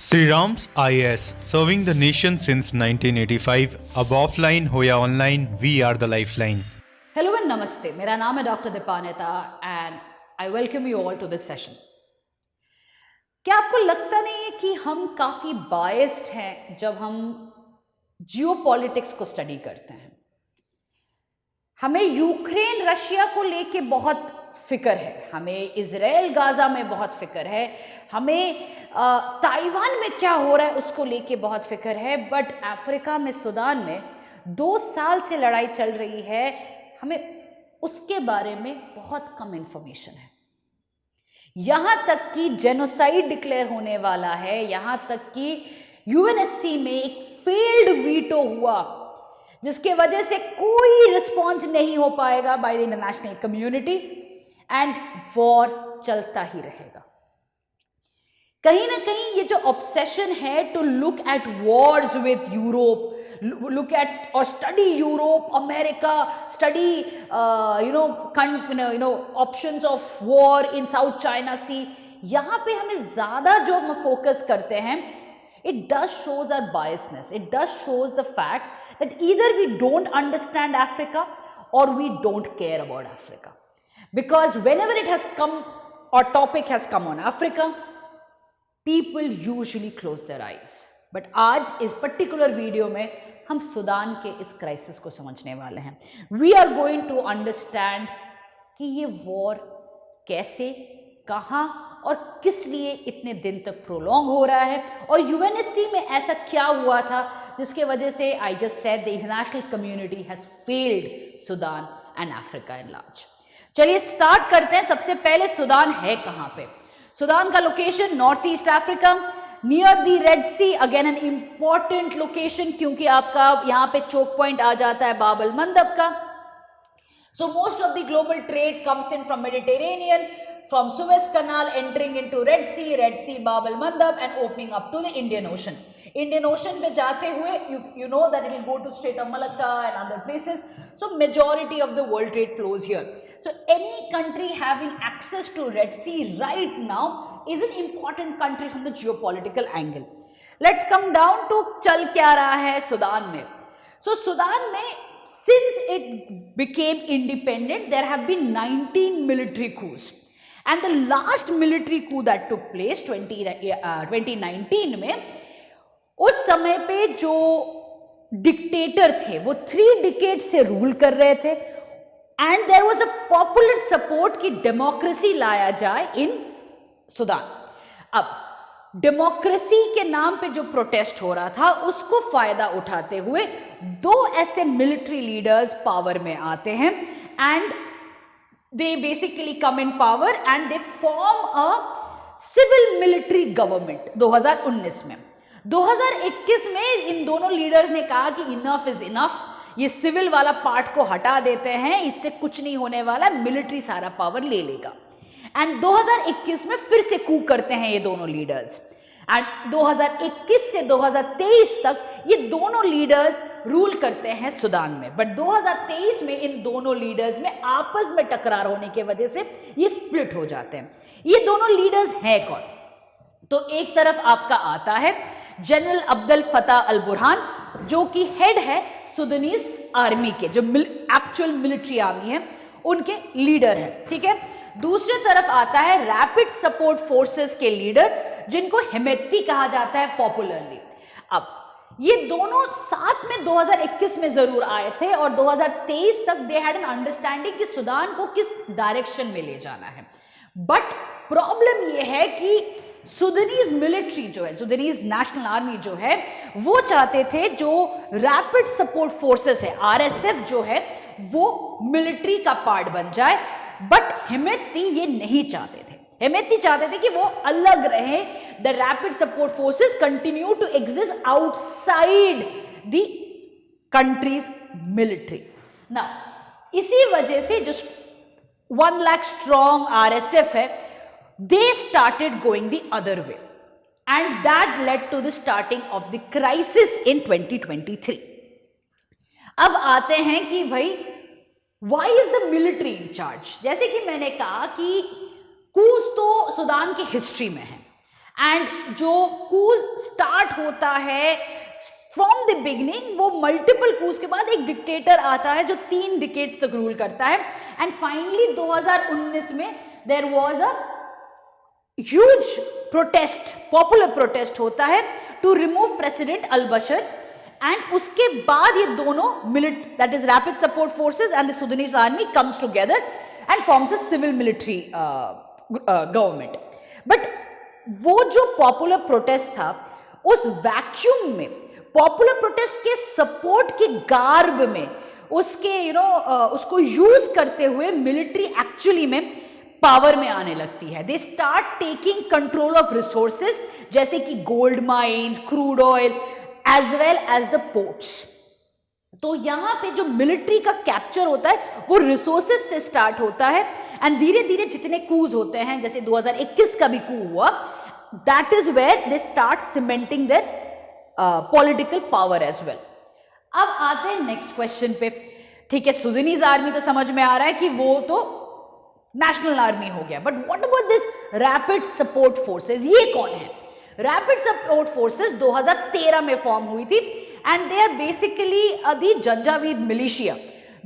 Sri Ram's IAS, serving the nation since 1985. अब offline हो या online, we are the lifeline. Hello and namaste, मेरा नाम है doctor Dipanita and I welcome you all to this session. क्या आपको लगता नहीं है कि हम काफ़ी बायस्ड हैं जब हम जियोपॉलिटिक्स को स्टडी करते हैं? हमें यूक्रेन रशिया को लेके बहुत फिक्र है, हमें इजराइल गाजा में बहुत फिक्र है, हमें ताइवान में क्या हो रहा है उसको लेके बहुत फिक्र है। बट अफ्रीका में सूडान में 2 साल से लड़ाई चल रही है, हमें उसके बारे में बहुत कम इंफॉर्मेशन है। यहां तक कि जेनोसाइड डिक्लेयर होने वाला है, यहां तक कि यूएनएससी में एक फेल्ड वीटो हुआ जिसके वजह से कोई रिस्पॉन्स नहीं हो पाएगा by the international community and war चलता ही रहेगा। कहीं ना कहीं ये जो ऑब्सेशन है to look at wars with Europe, look at or study Europe, America, study options of war in South China Sea, यहाँ पे हमें ज़्यादा जो हम फोकस करते हैं, it does shows our biasness, it does shows the fact that either we don't understand Africa or we don't care about Africa, because whenever it has come or topic has come on Africa, people usually close their eyes. But आज इस particular video में हम Sudan के इस crisis को समझने वाले हैं। We are going to understand कि ये वॉर कैसे, कहाँ और किस लिए इतने दिन तक प्रोलॉन्ग हो रहा है, और यूएनएससी में ऐसा क्या हुआ था जिसके वजह से I just said the international community has failed Sudan and Africa in large. चलिए स्टार्ट करते हैं। सबसे पहले सूडान है कहाँ पे? सूडान का location north east Africa, near the Red Sea, again an important location क्योंकि आपका यहाँ पे चोक पॉइंट आ जाता है बाब अल मंदब का। So most of the global trade comes in from Mediterranean, from Suez canal entering into Red Sea, Bab al Mandab and opening up to the Indian Ocean. Indian Ocean पे जाते हुए you know that it will go to Strait of Malacca and other places. So majority of the world trade flows here. So any country having access to Red Sea right now is an important country from the geopolitical angle. Let's come down to चल क्या रहा है Sudan में। So Sudan में since it became independent there have been 19 military coups, and the last military coup that took place 2019 में, उस समय पे जो डिक्टेटर थे वो 3 डिकेड से रूल कर रहे थे and there was a popular support कि डेमोक्रेसी लाया जाए इन सूडान। अब डेमोक्रेसी के नाम पे जो प्रोटेस्ट हो रहा था उसको फायदा उठाते हुए 2 ऐसे मिलिट्री लीडर्स पावर में आते हैं and they basically come in power and they form a civil military government 2019 में। 2021 में इन दोनों लीडर्स ने कहा कि इनफ इज इनफ, ये सिविल वाला पार्ट को हटा देते हैं, इससे कुछ नहीं होने वाला, मिलिट्री सारा पावर ले लेगा। एंड 2021 में फिर से कू करते हैं ये दोनों लीडर्स एंड 2021 से 2023 तक ये दोनों लीडर्स रूल करते हैं सूडान में। बट 2023 में इन दोनों लीडर्स में आपस में टकरार होने की वजह से ये स्प्लिट हो जाते हैं। ये दोनों लीडर्स हैं कौन? तो एक तरफ आपका आता है जनरल अब्दुल फताह अल बुरहान, जो कि हेड है सूडानीज आर्मी के, जो एक्चुअल मिलिट्री आर्मी है उनके लीडर है, ठीक है। दूसरी तरफ आता है रैपिड सपोर्ट फोर्सेस के लीडर जिनको हेमेती कहा जाता है पॉपुलरली। अब ये दोनों साथ में 2021 में जरूर आए थे और 2023 तक दे हैड एन अंडरस्टैंडिंग कि सूडान को किस डायरेक्शन में ले जाना है। बट प्रॉब्लम ये है कि सूडानीज मिलिट्री जो है, सूडानीज नेशनल आर्मी जो है, वो चाहते थे जो रैपिड सपोर्ट फोर्सेस है आरएसएफ जो है वो मिलिट्री का पार्ट बन जाए, बट हेमेती ये नहीं चाहते थे। हेमेती चाहते थे कि वो अलग रहे, the rapid support forces continue to exist outside the country's military. ना इसी वजह से जो 1 लाख स्ट्रॉन्ग आरएसएफ है, they started going the other way and that led to the starting of the crisis in 2023. अब आते हैं कि भाई why is the military in charge? जैसे कि मैंने कहा कि कूच तो सूडान की हिस्ट्री में है एंड जो कूज स्टार्ट होता है फ्रॉम द बिगिनिंग, वो मल्टीपल कूज के बाद एक डिक्टेटर आता है जो 3 डिकेड्स तक रूल करता है, एंड फाइनली 2019 में there was a huge protest, popular protest होता है to remove president al Bashir, and उसके बाद ये दोनों that is rapid support forces and the Sudanese army comes together and forms a civil military government. But वो जो popular protest था, उस वैक्यूम में, पॉपुलर प्रोटेस्ट के सपोर्ट के गार्ब में, उसके उसको यूज करते हुए मिलिट्री एक्चुअली में पावर में आने लगती है। They start taking control of resources जैसे कि gold mines, crude oil, as well as the ports. तो यहां पे जो मिलिट्री का कैप्चर होता है वो रिसोर्सेज से स्टार्ट होता है, एंड धीरे धीरे जितने कूज होते हैं, जैसे 2021 का भी कू हुआ, that is where they start cementing their political power as well. अब आते हैं नेक्स्ट क्वेश्चन पे। ठीक है, सुदानीज आर्मी तो समझ में आ रहा है कि वो तो नेशनल आर्मी हो गया, but what about this rapid support forces? ये कौन है? रैपिड सपोर्ट फोर्सेस 2013 में फॉर्म हुई थी, and they are basically the Janjaweed militia,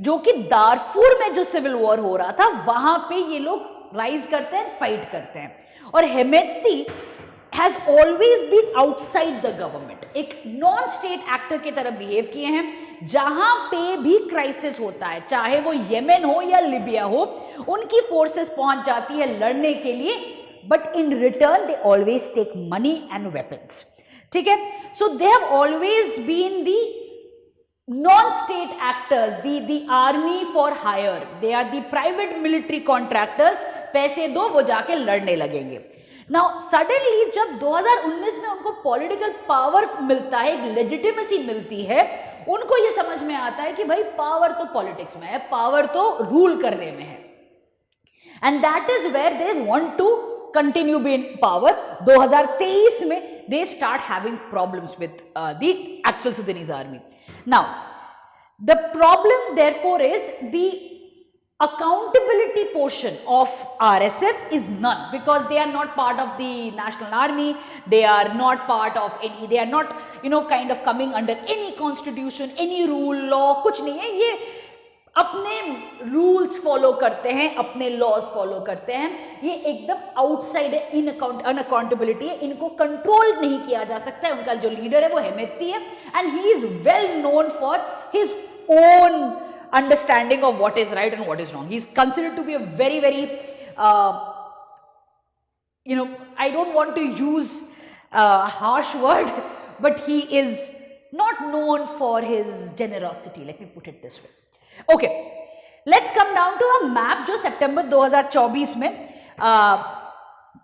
जो कि दारफूर में जो सिविल वॉर हो रहा था वहां पे ये लोग राइज करते हैं, फाइट करते हैं। और Hemedti has always been outside the government, एक नॉन स्टेट एक्टर की तरह बिहेव किए हैं। जहां पे भी क्राइसिस होता है, चाहे वो येमेन हो या लिबिया हो, उनकी फोर्सेस पहुंच जाती है लड़ने के लिए, but in return they always take money and weapons. ठीक है, so they have always been the non-state actors, the army for hire, they are the private military contractors, पैसे दो वो जाके लड़ने लगेंगे। Now suddenly जब 2019 में उनको पॉलिटिकल पावर मिलता है, एक लेजिटिमेसी मिलती है, उनको ये समझ में आता है कि भाई पावर तो पॉलिटिक्स में है, पावर तो रूल करने में है, and that is where they want to continue be in power. 2023 में they start having problems with the actual Sudanese army. Now, the problem therefore is the accountability portion of RSF is none, because they are not part of the national army, they are not part of any, they are not kind of coming under any constitution, any rule, law, कुछ नहीं है, ये अपने rules follow करते हैं, अपने laws follow करते हैं, ये एकदम आउटसाइड है, अनअकाउंटेबिलिटी है, इनको कंट्रोल नहीं किया जा सकता है। उनका जो लीडर है वो हेमेती है, and he is well known for his own understanding of what is right and what is wrong. He is considered to be a very very I don't want to use a harsh word, but he is not known for his generosity, let me put it this way. Okay, let's come down to a map जो सितंबर 2024 में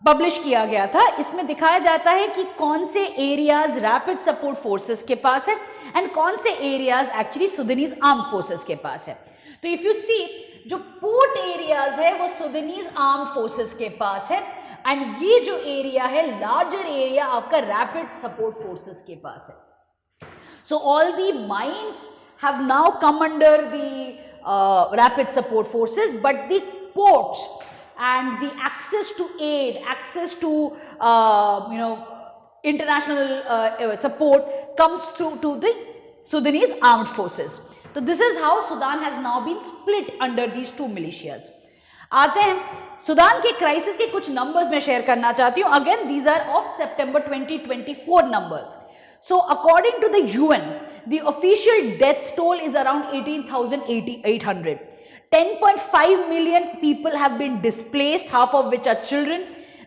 publish किया गया था। इसमें दिखाया जाता है कि कौन से एरियाज रैपिड सपोर्ट फोर्सेस के पास है एंड कौन से एरियाज एक्चुअली सुदानीज आर्म फोर्सेस के पास है। तो इफ यू सी, जो पोर्ट एरियाज है वो सुदानीज आर्म फोर्सेस के पास है, एंड ये जो एरिया है, लार्जर एरिया, आपका रैपिड सपोर्ट फोर्सेस के पास है। So all the mines have now come under the rapid support forces, but the ports and the access to aid, access to international support comes through to the Sudanese armed forces. So this is how Sudan has now been split under these two militias. आते हैं Sudan के crisis के कुछ numbers मैं share करना चाहती हूँ। Again these are of September 2024 number. So according to the UN, the official death toll is around 18,800. 10.5 million people have been displaced, half of which are children.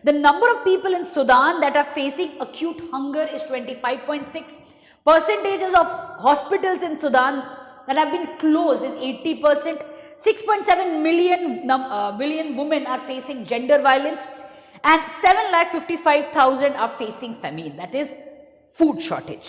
The number of people in Sudan that are facing acute hunger is 25.6. Percentages of hospitals in Sudan that have been closed is 80%. 6.7 million women are facing gender violence, and 7,55,000 are facing famine, that is food shortage.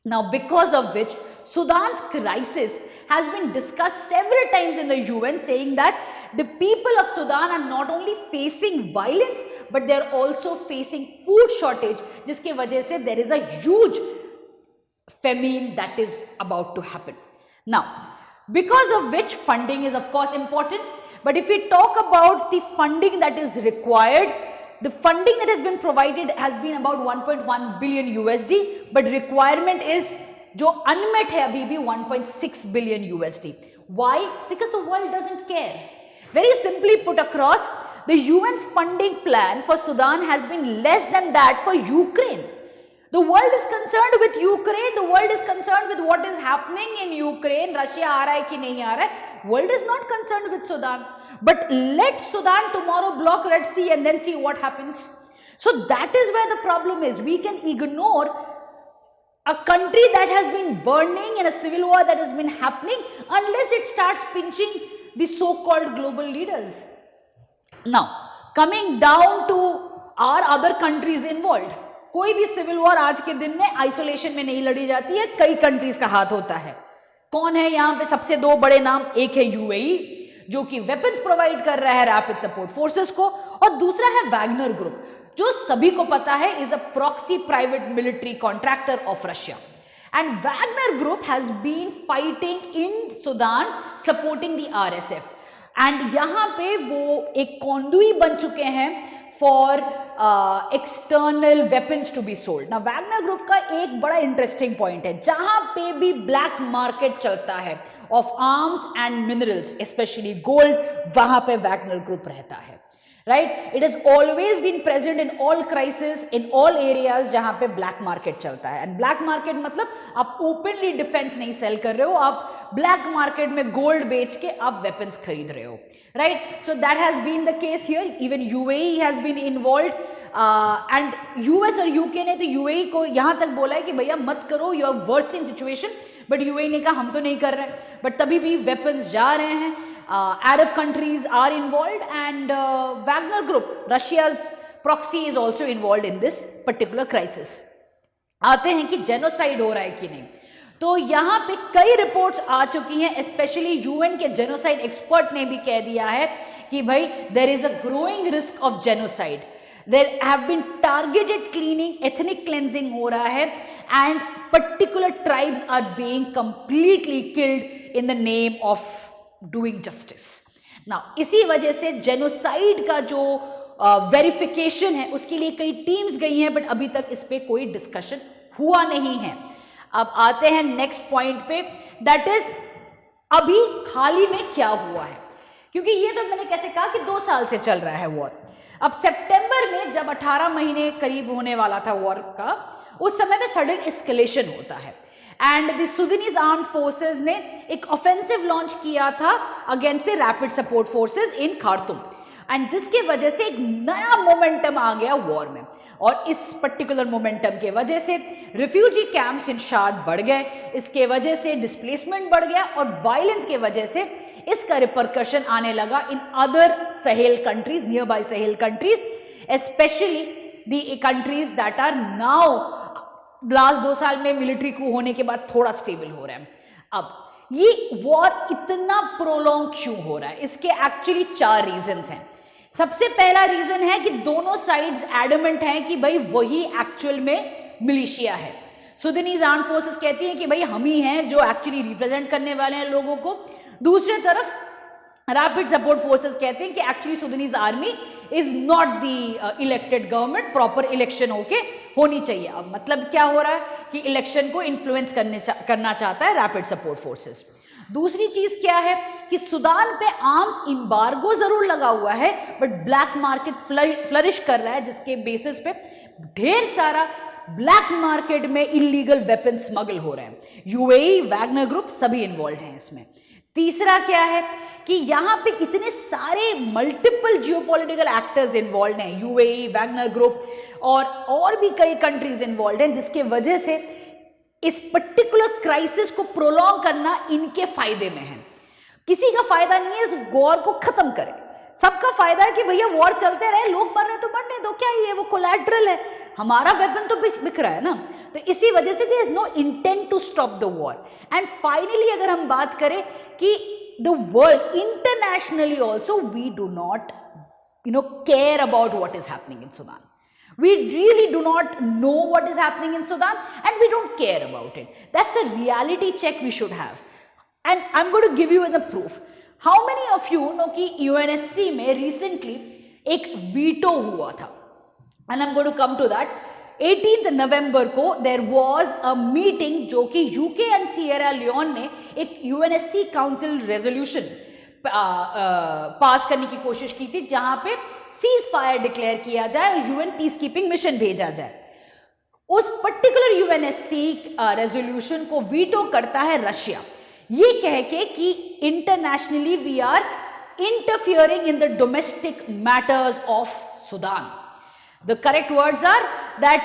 Now, because of which Sudan's crisis has been discussed several times in the UN, saying that the people of Sudan are not only facing violence, but they are also facing food shortage, जिसके वजह से there is a huge famine that is about to happen. Now, because of which funding is of course important, but if we talk about the funding that is required, the funding that has been provided has been about 1.1 billion USD, but requirement is जो unmet है अभी भी 1.6 billion USD. Why? Because the world doesn't care. Very simply put across, the UN's funding plan for Sudan has been less than that for Ukraine. The world is concerned with Ukraine. The world is concerned with what is happening in Ukraine. Russia आ रहा है कि नहीं आ रहा है. World is not concerned with Sudan. But let Sudan tomorrow block Red Sea and then see what happens. So that is where the problem is. We can ignore a country that has been burning and a civil war that has been happening unless it starts pinching the so-called global leaders. Now, coming down to our other countries involved. कोई भी civil war आज के दिन में isolation में नहीं लड़ी जाती है, कई कंट्रीज का हाथ होता है. कौन है यहाँ पे सबसे दो बड़े नाम? एक है यूएई जो कि वेपन्स प्रोवाइड कर रहा है रैपिड सपोर्ट फोर्सेस को, और दूसरा है वैगनर ग्रुप जो सभी को पता है is a proxy private military contractor of Russia. And Wagner group has been fighting in Sudan supporting the RSF, and यहाँ पे वो एक कॉन्डुई बन चुके हैं for external weapons to be sold. ना वैगनर ग्रुप का एक बड़ा इंटरेस्टिंग पॉइंट है, जहां पे भी ब्लैक मार्केट चलता है of arms and minerals especially gold, वहां पे वैगनर ग्रुप रहता है. Right, it has always been present in all crisis in all areas जहां पे ब्लैक मार्केट चलता है. एंड ब्लैक मार्केट मतलब आप ओपनली डिफेंस नहीं सेल कर रहे हो, आप ब्लैक मार्केट में गोल्ड बेच के आप वेपन्स खरीद रहे हो. Right, so that has been the case here. Even UAE has been involved, and US और UK ने तो UAE को यहाँ तक बोला है कि भैया मत करो, you are worsening situation, but UAE ने कहा हम तो नहीं कर रहे हैं, but तभी भी weapons जा रहे हैं. Arab countries are involved, and Wagner Group, Russia's proxy, is also involved in this particular crisis. आते हैं कि genocide हो रहा है कि नहीं. तो यहाँ पे कई रिपोर्ट्स आ चुकी हैं, स्पेशली यूएन के जेनोसाइड एक्सपर्ट ने भी कह दिया है कि भाई there is a growing risk of genocide. There have been targeted cleaning, ethnic cleansing हो रहा है, and particular tribes are being completely killed in the name of doing justice. Now इसी वजह से जेनोसाइड का जो वेरिफिकेशन है उसके लिए कई टीम्स गई हैं, बट अभी तक इस पे कोई डिस्कशन हुआ नहीं है. अब आते हैं नेक्स्ट पॉइंट पे, दैट इज अभी हाल ही में क्या हुआ है, क्योंकि ये तो मैंने कैसे कहा कि 2 साल से चल रहा है वॉर. अब सितंबर में जब 18 महीने करीब होने वाला था वॉर का, उस समय में सडन एस्केलेशन होता है, एंड द सुदानीज आर्म्ड फोर्सेस ने एक ऑफेंसिव लॉन्च किया था against the rapid support forces in Khartoum, and जिसके वजह से एक नया मोमेंटम आ गया वॉर में. और इस पर्टिकुलर मोमेंटम के वजह से रिफ्यूजी कैंप्स इन शाद बढ़ गए, इसके वजह से डिस्प्लेसमेंट बढ़ गया, और वायलेंस के वजह से इसका रिपरकशन आने लगा in other Sahel countries, nearby Sahel countries, especially the countries that are now last 2 साल में मिलिट्री coup होने के बाद थोड़ा स्टेबल हो रहा है. अब ये वॉर इतना प्रोलॉन्ग क्यों हो रहा है? इसके एक्चुअली 4 रीजंस हैं. सबसे पहला रीजन है कि दोनों साइड्स एडमेंट हैं कि भाई वही एक्चुअल में मिलिशिया है. सुदानीज आर्म्ड फोर्सेस कहती हैं कि भाई हम ही हैं जो एक्चुअली रिप्रेजेंट करने वाले हैं लोगों को. दूसरी तरफ रैपिड सपोर्ट फोर्सेस कहते हैं कि actually Sudanese army is not the elected government, proper election होनी चाहिए. अब मतलब क्या हो रहा है कि इलेक्शन को इन्फ्लुएंस करना चाहता है रैपिड सपोर्ट फोर्सेस. दूसरी चीज क्या है कि सुदान पे आर्म्स एम्बार्गो जरूर लगा हुआ है, बट ब्लैक मार्केट फ्लरिश कर रहा है, जिसके बेसिस पे ढेर सारा ब्लैक मार्केट में इलीगल वेपन स्मगल हो रहे हैं. यूएई, वैगनर ग्रुप सभी इन्वॉल्व हैं इसमें. तीसरा क्या है कि यहां पे इतने सारे मल्टीपल जियोपॉलिटिकल एक्टर्स इन्वॉल्व हैं, यूएई, वैगनर ग्रुप और भी कई कंट्रीज इन्वॉल्व हैं, जिसके वजह से इस पर्टिकुलर क्राइसिस को प्रोलॉन्ग करना इनके फायदे में है. किसी का फायदा नहीं है इस वॉर को खत्म करें, सबका फायदा है कि भैया वॉर चलते रहे, लोग मर रहे तो मरने दो, क्या ये वो कोलैटरल है, हमारा वेपन तो बिक रहा है ना. तो इसी वजह से there is no intent to stop the war. And finally अगर हम बात करें कि the world internationally also we do not care about what is happening in Sudan. We really do not know what is happening in Sudan, and we don't care about it. That's a reality check we should have. And I'm going to give you the proof. How many of you know कि UNSC में recently एक veto हुआ था, and I am going to come to that. 18 नवंबर को there was a meeting जो कि UK and Sierra Leone ने एक यूएनएससी काउंसिल रेजोल्यूशन पास करने की कोशिश की थी, जहां पे सीज फायर डिक्लेयर किया जाए और यूएन पीस कीपिंग मिशन भेजा जाए। उस पर्टिकुलर यूएनएससी रेजोल्यूशन को वीटो करता है रशिया, ये कह के कि internationally we are interfering in the domestic matters of Sudan. The correct words are that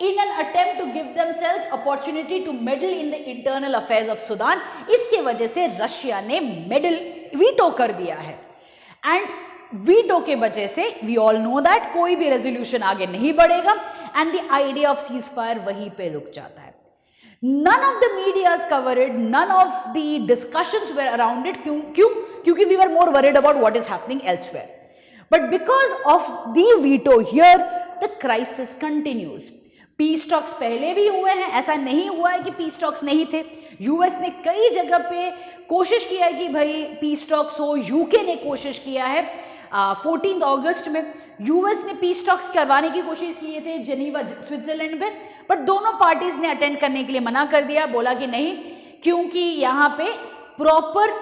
in an attempt to give themselves opportunity to meddle in the internal affairs of Sudan, इसके वजह से Russia ने medal veto कर दिया है। And veto के वजह से वी ऑल नो दैट कोई भी रेजोल्यूशन आगे नहीं बढ़ेगा and the idea of cease fire वहीं पे रुक जाता है। None of the media has covered it, none of the discussions were around it. क्योंकि we were more worried about what is happening elsewhere. But because of the veto here, the crisis continues. Peace talks पहले भी हुए हैं, ऐसा नहीं हुआ है कि peace talks नहीं थे। यूएस ने कई जगह पे कोशिश किया है कि भाई पीस टॉक्स हो, यूके ने कोशिश किया है। 14 अगस्त में यूएस ने पीस टॉक्स करवाने की कोशिश किए थे जेनीवा स्विट्जरलैंड में, बट दोनों पार्टीज ने अटेंड करने के लिए मना कर दिया, बोला कि नहीं, क्योंकि यहाँ पे प्रॉपर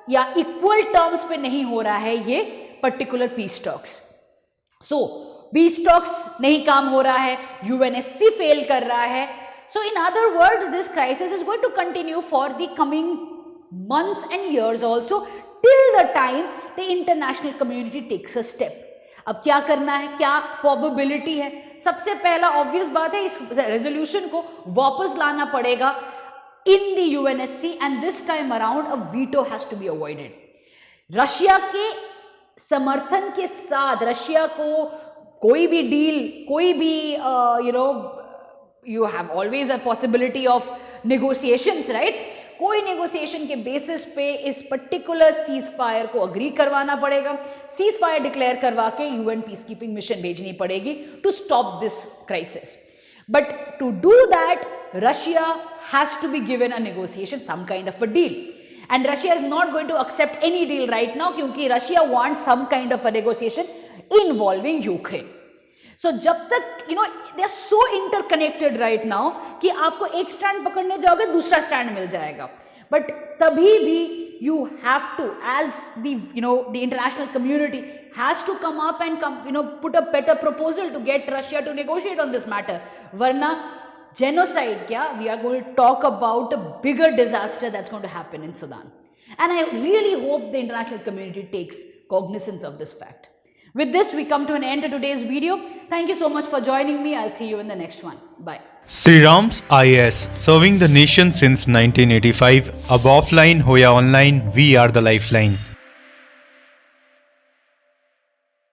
या इक्वल टर्म्स पे नहीं हो रहा है ये पर्टिकुलर पीस टॉक्स। सो पीस टॉक्स नहीं काम हो रहा है, यूएनएससी फेल कर रहा है। So in other words this crisis is going to continue for the coming months and years also, till the time the international community takes a step. अब क्या करना है, क्या प्रोबेबिलिटी है? सबसे पहला ऑब्वियस बात है, इस रेजोल्यूशन को वापस लाना पड़ेगा in the UNSC and this time around a veto has to be avoided. Russia के समर्थन के साथ रशिया को कोई भी डील, कोई भी you have always a possibility of negotiations, right? कोई नेगोशिएशन के बेसिस पे इस पर्टिकुलर सीज फायर को अग्री करवाना पड़ेगा, सीज फायर डिक्लेयर करवा के यूएन पीस कीपिंग मिशन भेजनी पड़ेगी to stop this crisis. But to do that Russia has to be given a negotiation, some kind of a deal, and Russia is not going to accept any deal right now, क्योंकि Russia wants some kind of a negotiation involving Ukraine. So जब तक they are so interconnected right now कि आपको एक stand पकड़ने जाओगे दूसरा stand मिल जाएगा, बट तभी भी you have to, as the international community has to come up and put a better proposal to get Russia to negotiate on this matter, वरना genocide क्या, we are going to talk about a bigger disaster that's going to happen in Sudan, and I really hope the international community takes cognizance of this fact. With this, we come to an end to today's video. Thank you so much for joining me. I'll see you in the next one. Bye. Sri Ram's IAS, serving the nation since 1985. Ab offline, hoya online, we are the lifeline.